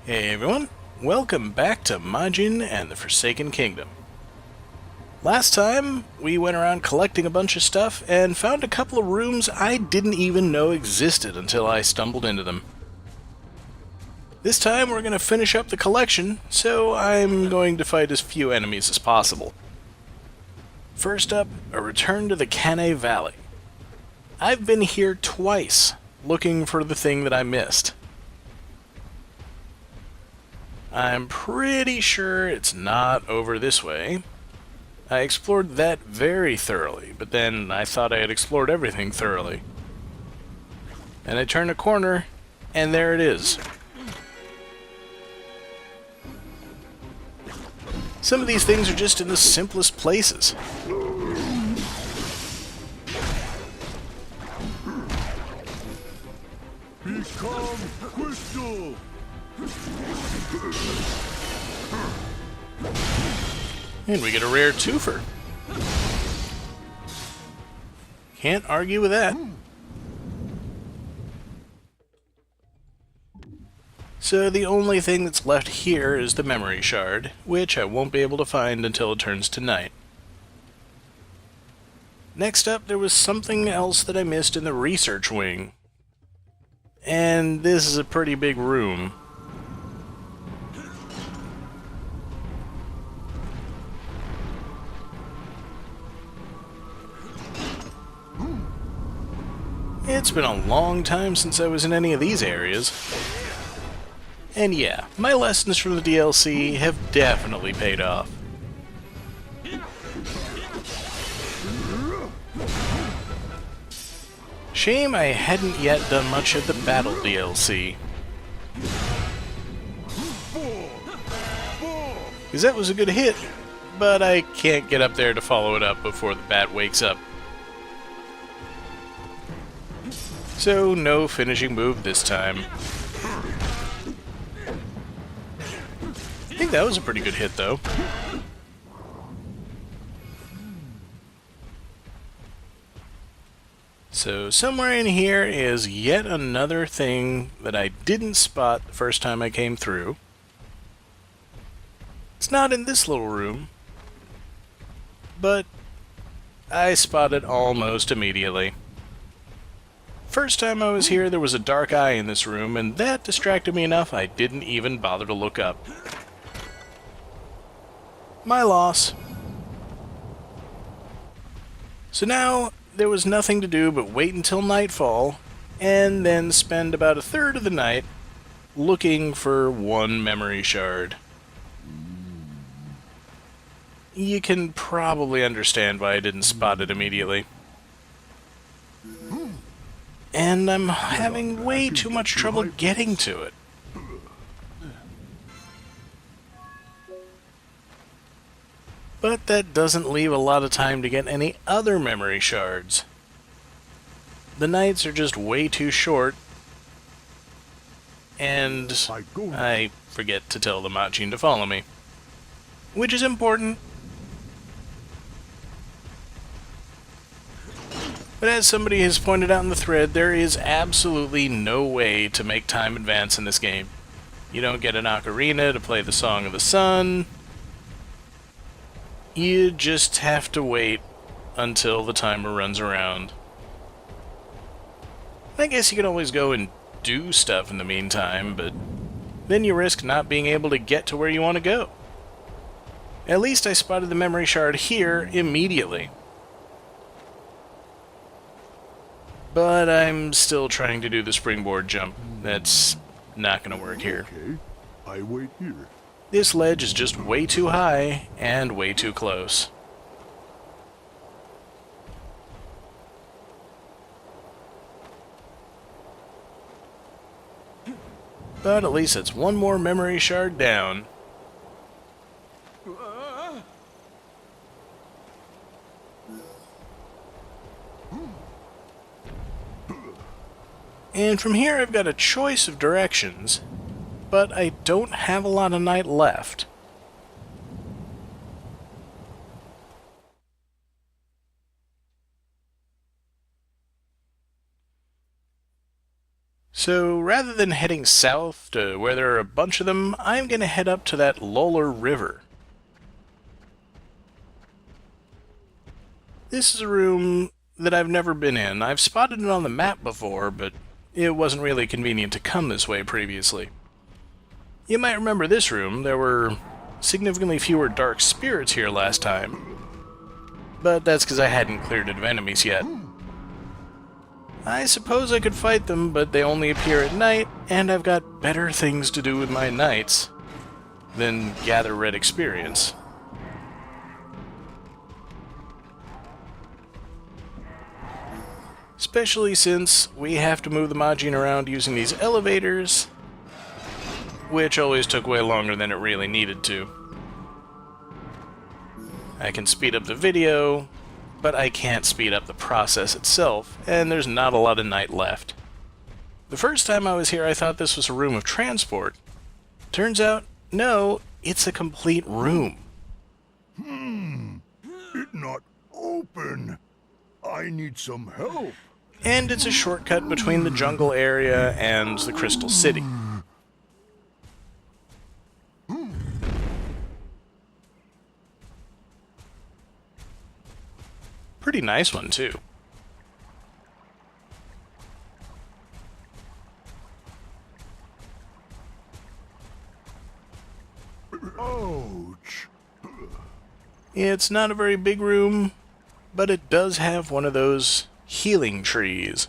Hey everyone, welcome back to Majin and the Forsaken Kingdom. Last time, we went around collecting a bunch of stuff and found a couple of rooms I didn't even know existed until I stumbled into them. This time we're going to finish up the collection, so I'm going to fight as few enemies as possible. First up, a return to the Cannae Valley. I've been here twice, looking for the thing that I missed. I'm pretty sure it's not over this way. I explored that very thoroughly, but then I thought I had explored everything thoroughly. And I turned a corner, and there it is. Some of these things are just in the simplest places. Become crystal! And we get a rare twofer. Can't argue with that. So the only thing that's left here is the memory shard, which I won't be able to find until it turns to night. Next up, there was something else that I missed in the research wing. And this is a pretty big room. It's been a long time since I was in any of these areas. And yeah, my lessons from the DLC have definitely paid off. Shame I hadn't yet done much of the Battle DLC. Because that was a good hit, but I can't get up there to follow it up before the bat wakes up. So no finishing move this time. I think that was a pretty good hit though. So somewhere in here is yet another thing that I didn't spot the first time I came through. It's not in this little room, but I spot it almost immediately. First time I was here, there was a dark eye in this room, and that distracted me enough I didn't even bother to look up. My loss. So now, there was nothing to do but wait until nightfall, and then spend about a third of the night looking for one memory shard. You can probably understand why I didn't spot it immediately. And I'm having way too much trouble getting to it. But that doesn't leave a lot of time to get any other memory shards. The nights are just way too short, and I forget to tell the Majin to follow me. Which is important. But as somebody has pointed out in the thread, there is absolutely no way to make time advance in this game. You don't get an ocarina to play the Song of the Sun. You just have to wait until the timer runs around. I guess you can always go and do stuff in the meantime, but then you risk not being able to get to where you want to go. At least I spotted the memory shard here immediately. But I'm still trying to do the springboard jump. That's not going to work here. Okay, I wait here. This ledge is just way too high and way too close. But at least it's one more memory shard down. And from here I've got a choice of directions, but I don't have a lot of night left. So rather than heading south to where there are a bunch of them, I'm going to head up to that Lolar River. This is a room that I've never been in. I've spotted it on the map before, but it wasn't really convenient to come this way previously. You might remember this room. There were significantly fewer dark spirits here last time, but that's because I hadn't cleared it of enemies yet. I suppose I could fight them, but they only appear at night, and I've got better things to do with my nights than gather red experience. Especially since we have to move the Majin around using these elevators, which always took way longer than it really needed to. I can speed up the video, but I can't speed up the process itself, and there's not a lot of night left. The first time I was here, I thought this was a room of transport. Turns out, no, it's a complete room. It not open. I need some help. And it's a shortcut between the jungle area and the Crystal City. Pretty nice one, too. Ouch. It's not a very big room, but it does have one of those healing trees.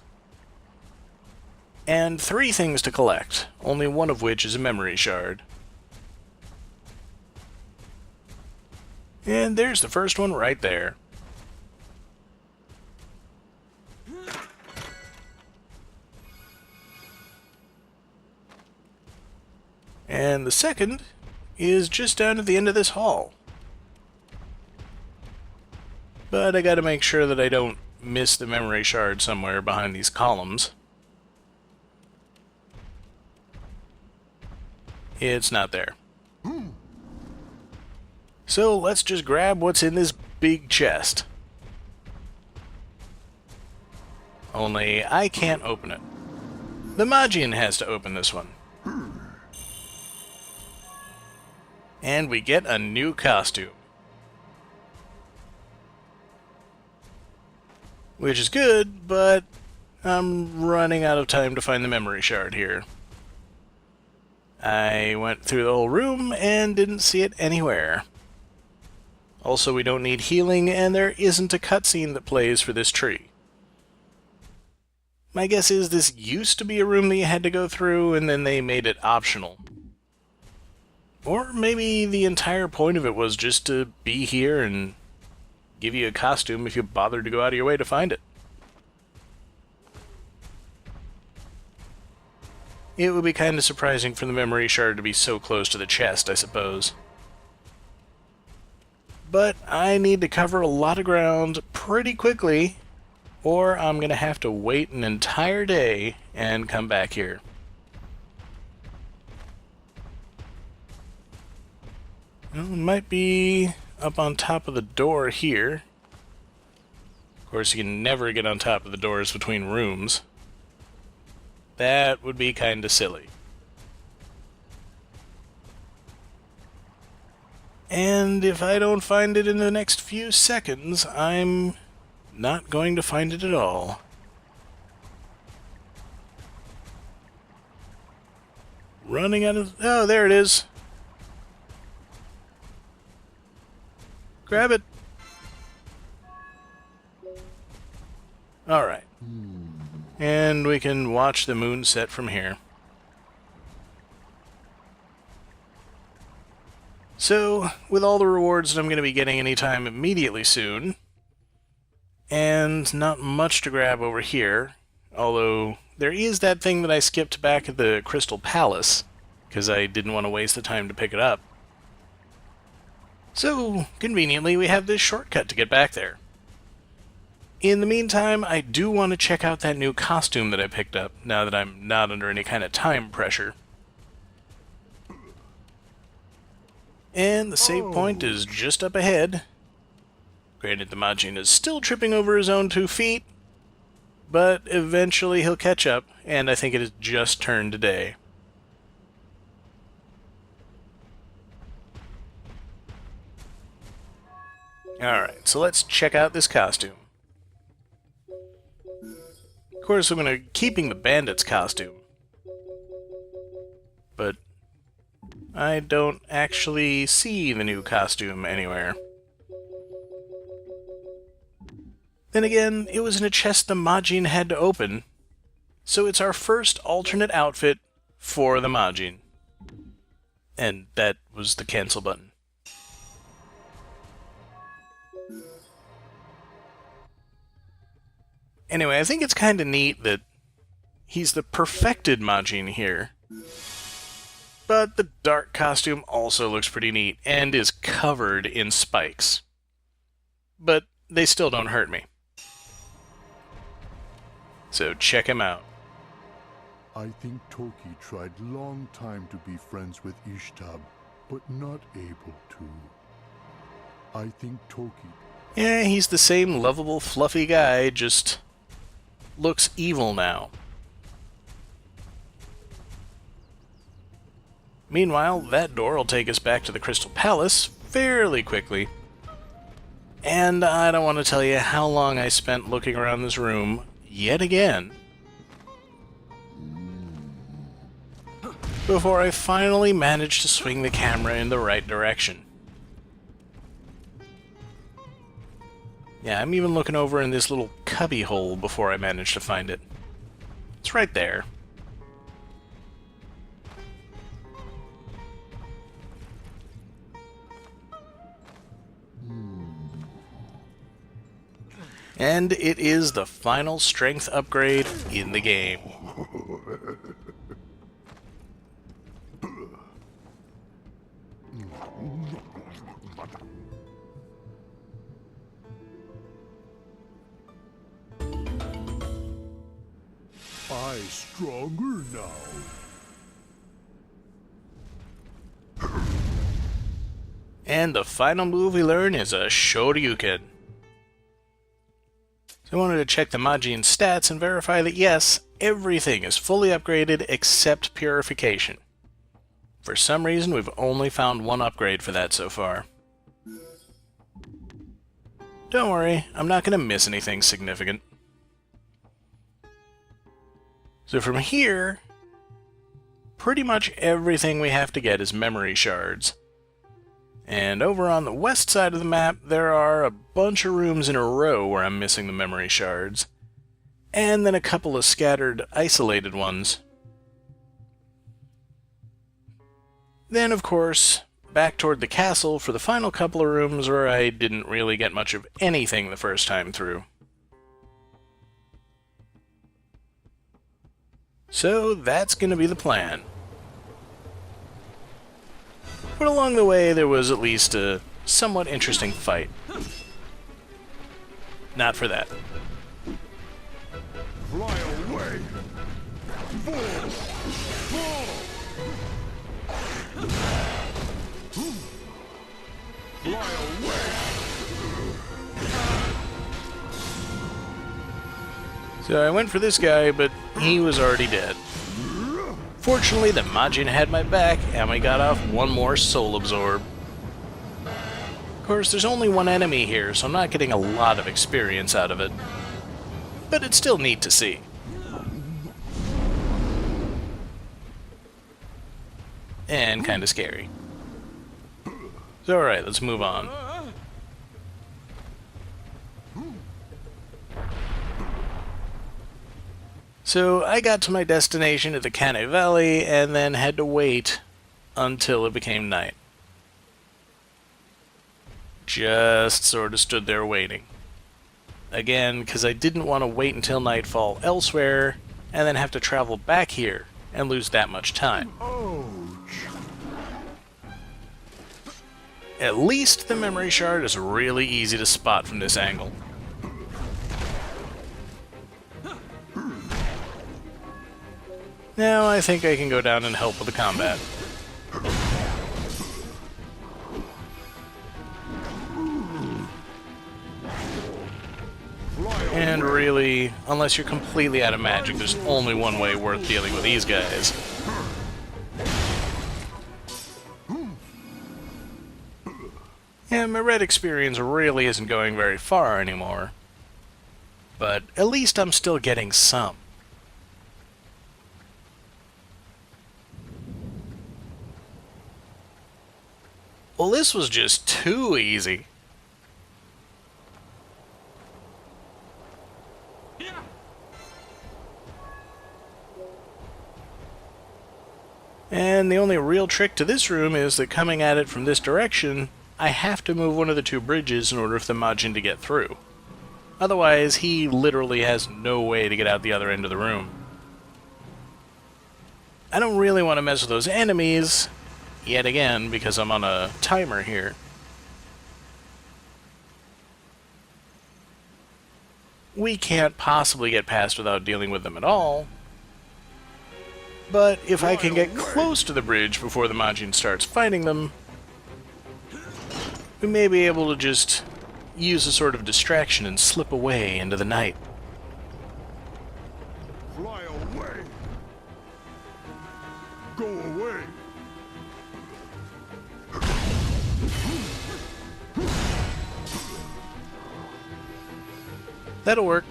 And 3 things to collect, only one of which is a memory shard. And there's the first one right there. And the second is just down at the end of this hall. But I gotta make sure that I don't miss the memory shard somewhere behind these columns. It's not there. So let's just grab what's in this big chest. Only I can't open it. The Majin has to open this one. And we get a new costume. Which is good, but I'm running out of time to find the memory shard here. I went through the whole room and didn't see it anywhere. Also, we don't need healing, and there isn't a cutscene that plays for this tree. My guess is this used to be a room that you had to go through, and then they made it optional. Or maybe the entire point of it was just to be here and give you a costume if you bothered to go out of your way to find it. It would be kind of surprising for the memory shard to be so close to the chest, I suppose. But I need to cover a lot of ground pretty quickly, or I'm going to have to wait an entire day and come back here. Well, it might be up on top of the door here. Of course, you can never get on top of the doors between rooms. That would be kind of silly. And if I don't find it in the next few seconds, I'm not going to find it at all. Running out of... Oh, there it is. Grab it. Alright. And we can watch the moon set from here. So, with all the rewards that I'm going to be getting anytime immediately soon, and not much to grab over here, although there is that thing that I skipped back at the Crystal Palace, because I didn't want to waste the time to pick it up. So, conveniently, we have this shortcut to get back there. In the meantime, I do want to check out that new costume that I picked up, now that I'm not under any kind of time pressure. And the save point is just up ahead. Granted, the Majin is still tripping over his own 2 feet, but eventually he'll catch up, and I think it has just turned day. Alright, so let's check out this costume. Of course, I'm gonna keeping the bandit's costume. But I don't actually see the new costume anywhere. Then again, it was in a chest the Majin had to open, so it's our first alternate outfit for the Majin. And that was the cancel button. Anyway, I think it's kinda neat that he's the perfected Majin here. But the dark costume also looks pretty neat, and is covered in spikes. But they still don't hurt me. So check him out. I think Toki tried long time to be friends with Ishtab, but not able to. I think Toki... Yeah, he's the same lovable, fluffy guy, just looks evil now. Meanwhile, that door will take us back to the Crystal Palace fairly quickly. And I don't want to tell you how long I spent looking around this room yet again before I finally managed to swing the camera in the right direction. Yeah, I'm even looking over in this little cubby hole before I managed to find it. It's right there. And it is the final strength upgrade in the game. I stronger now. And the final move we learn is a Shoryuken. So I wanted to check the Majin stats and verify that yes, everything is fully upgraded except Purification. For some reason, we've only found one upgrade for that so far. Don't worry, I'm not going to miss anything significant. So from here, pretty much everything we have to get is memory shards. And over on the west side of the map, there are a bunch of rooms in a row where I'm missing the memory shards. And then a couple of scattered, isolated ones. Then, of course, back toward the castle for the final couple of rooms where I didn't really get much of anything the first time through. So that's going to be the plan. But along the way, there was at least a somewhat interesting fight. Not for that. Fly away! Fly away! So I went for this guy, but he was already dead. Fortunately, the Majin had my back, and we got off one more soul absorb. Of course, there's only one enemy here, so I'm not getting a lot of experience out of it. But it's still neat to see. And kinda scary. So alright, let's move on. So I got to my destination at the Kane Valley and then had to wait until it became night. Just sort of stood there waiting. Again, because I didn't want to wait until nightfall elsewhere and then have to travel back here and lose that much time. Ouch! At least the memory shard is really easy to spot from this angle. Now I think I can go down and help with the combat. Fly And really, unless you're completely out of magic, there's only one way worth dealing with these guys. And my red experience really isn't going very far anymore. But at least I'm still getting some. Well, this was just too easy. And the only real trick to this room is that coming at it from this direction, I have to move one of the two bridges in order for the Majin to get through. Otherwise, he literally has no way to get out the other end of the room. I don't really want to mess with those enemies, yet again, because I'm on a timer here. We can't possibly get past without dealing with them at all. But if I can get close to the bridge before the Majin starts fighting them, we may be able to just use a sort of distraction and slip away into the night. Fly away! Go away! That'll work.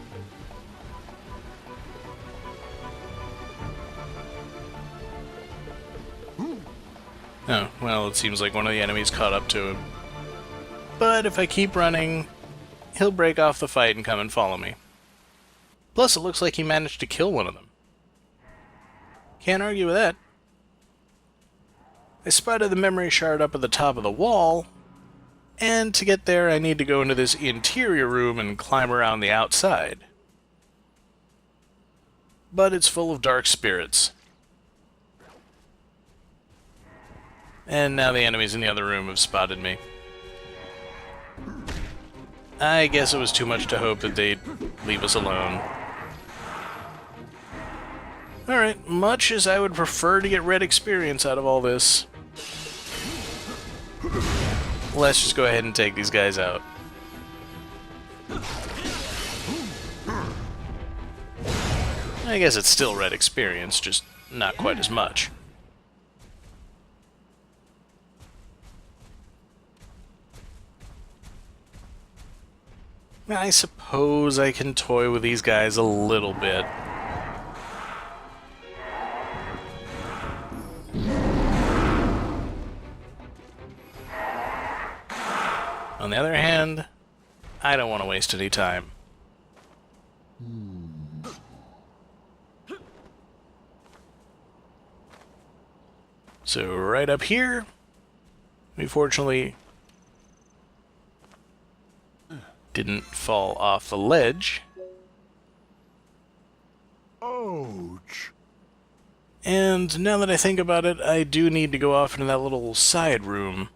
Oh, well, it seems like one of the enemies caught up to him. But if I keep running, he'll break off the fight and come and follow me. Plus, it looks like he managed to kill one of them. Can't argue with that. I spotted the memory shard up at the top of the wall, and to get there I need to go into this interior room and climb around the outside. But it's full of dark spirits. And now the enemies in the other room have spotted me. I guess it was too much to hope that they'd leave us alone. Alright, much as I would prefer to get red experience out of all this, let's just go ahead and take these guys out. I guess it's still red experience, just not quite as much. I suppose I can toy with these guys a little bit. On the other hand, I don't want to waste any time. So right up here, we fortunately didn't fall off the ledge. Ouch! And now that I think about it, I do need to go off into that little side room.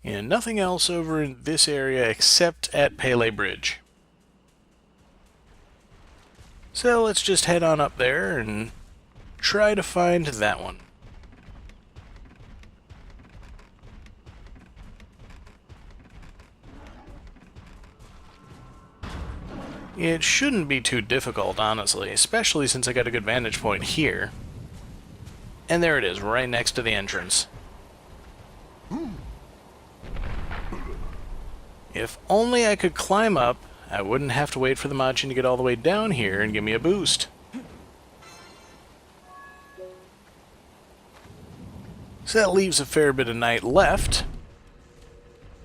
And nothing else over in this area except at Pele Bridge. So let's just head on up there and try to find that one. It shouldn't be too difficult, honestly, especially since I got a good vantage point here. And there it is, right next to the entrance. If only I could climb up, I wouldn't have to wait for the Majin to get all the way down here and give me a boost. So that leaves a fair bit of night left.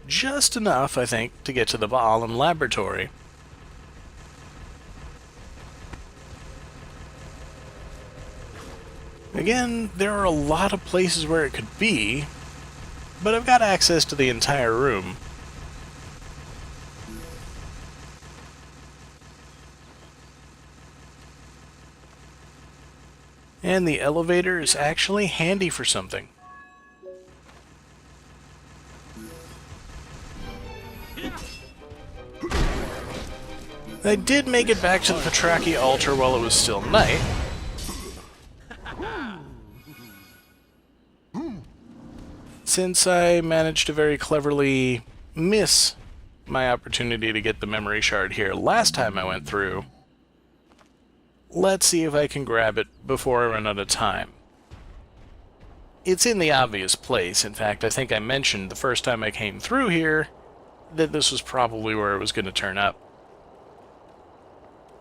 Just enough, I think, to get to the Baalum laboratory. Again, there are a lot of places where it could be, but I've got access to the entire room. And the elevator is actually handy for something. I did make it back to the Patraki altar while it was still night. since I managed to very cleverly miss my opportunity to get the memory shard here last time I went through, let's see if I can grab it before I run out of time. It's in the obvious place. In fact, I think I mentioned the first time I came through here that this was probably where it was going to turn up.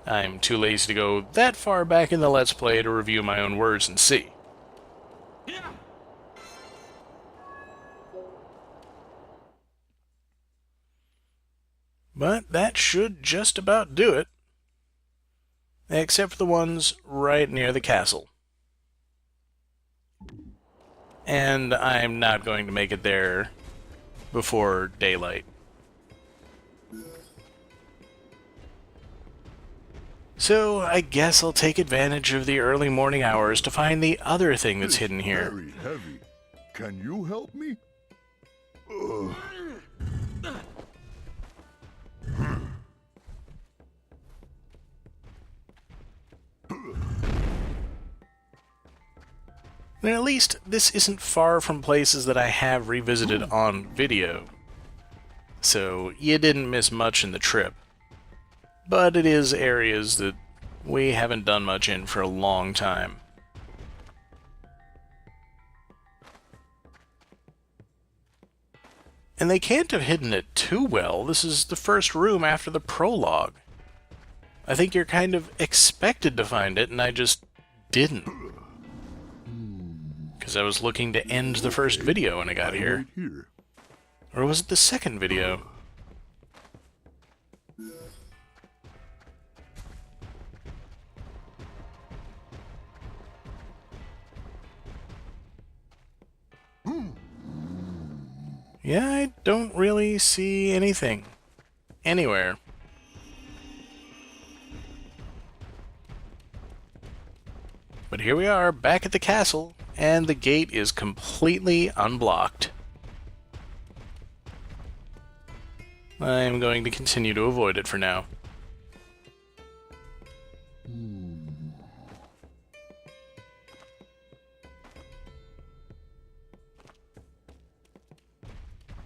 I'm too lazy to go that far back in the Let's Play to review my own words and see. But that should just about do it. Except for the ones right near the castle. And I'm not going to make it there before daylight. So I guess I'll take advantage of the early morning hours to find the other thing that's hidden here. Very heavy. Can you help me? Ugh. And at least this isn't far from places that I have revisited on video. So you didn't miss much in the trip. But it is areas that we haven't done much in for a long time. And they can't have hidden it too well. This is the first room after the prologue. I think you're kind of expected to find it, and I just didn't. Because I was looking to end the first video when I got here. Or was it the second video? Yeah, I don't really see anything. Anywhere. But here we are, back at the castle, and the gate is completely unblocked. I'm going to continue to avoid it for now.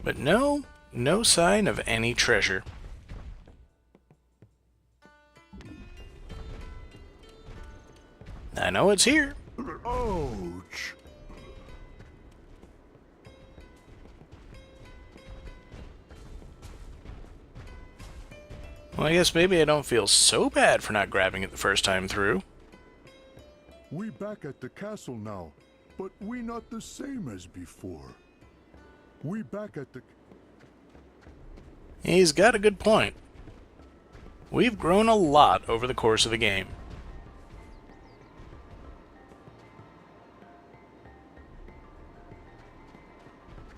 But no sign of any treasure. I know it's here. Ouch! Well, I guess maybe I don't feel so bad for not grabbing it the first time through. We back at the castle now, but we not the same as before. We back at the... He's got a good point. We've grown a lot over the course of the game.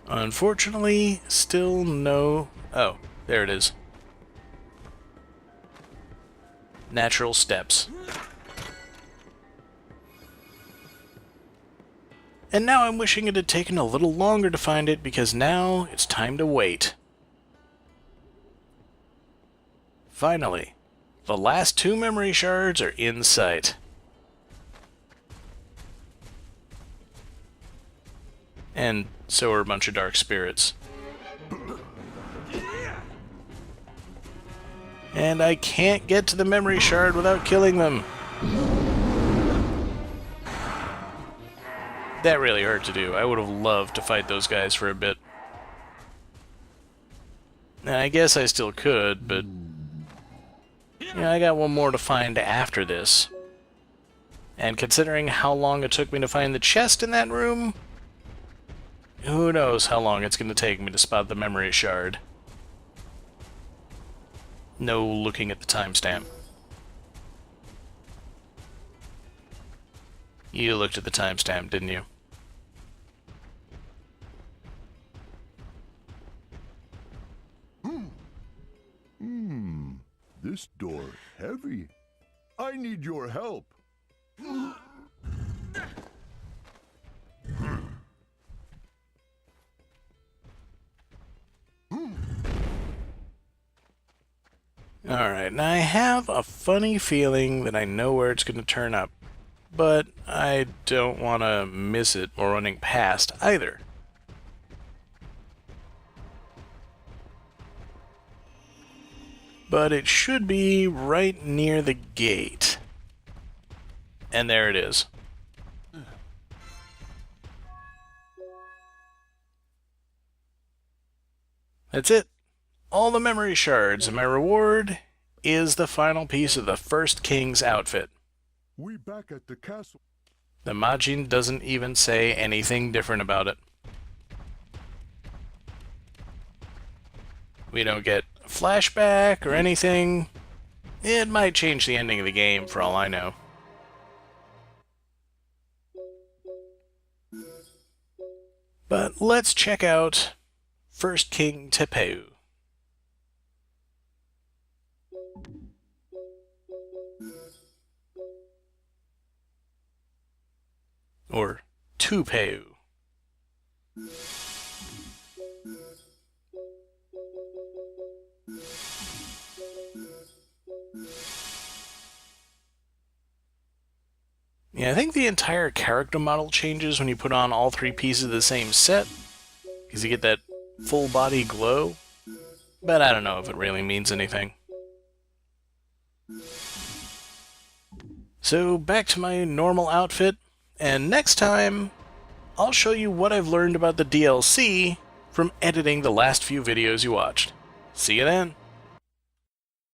Unfortunately, still no... Oh, there it is. Natural steps. And now I'm wishing it had taken a little longer to find it, because now it's time to wait. Finally, the last 2 memory shards are in sight. And so are a bunch of dark spirits. And I can't get to the memory shard without killing them. That really hurt to do. I would have loved to fight those guys for a bit. Now, I guess I still could, but... You know, I got one more to find after this. And considering how long it took me to find the chest in that room, who knows how long it's going to take me to spot the memory shard. No looking at the timestamp. You looked at the timestamp, didn't you? This door heavy. I need your help. Alright, now I have a funny feeling that I know where it's going to turn up, but I don't want to miss it while running past either. but it should be right near the gate. And there it is. That's it. All the memory shards, and my reward is the final piece of the first king's outfit. We back at the castle. The Majin doesn't even say anything different about it. We don't get a flashback or anything. It might change the ending of the game for all I know. But let's check out First King Tepeu. Or Tupeu. Yeah, I think the entire character model changes when you put on all three pieces of the same set, because you get that full body glow, but I don't know if it really means anything. So back to my normal outfit, and next time I'll show you what I've learned about the DLC from editing the last few videos you watched. See you then!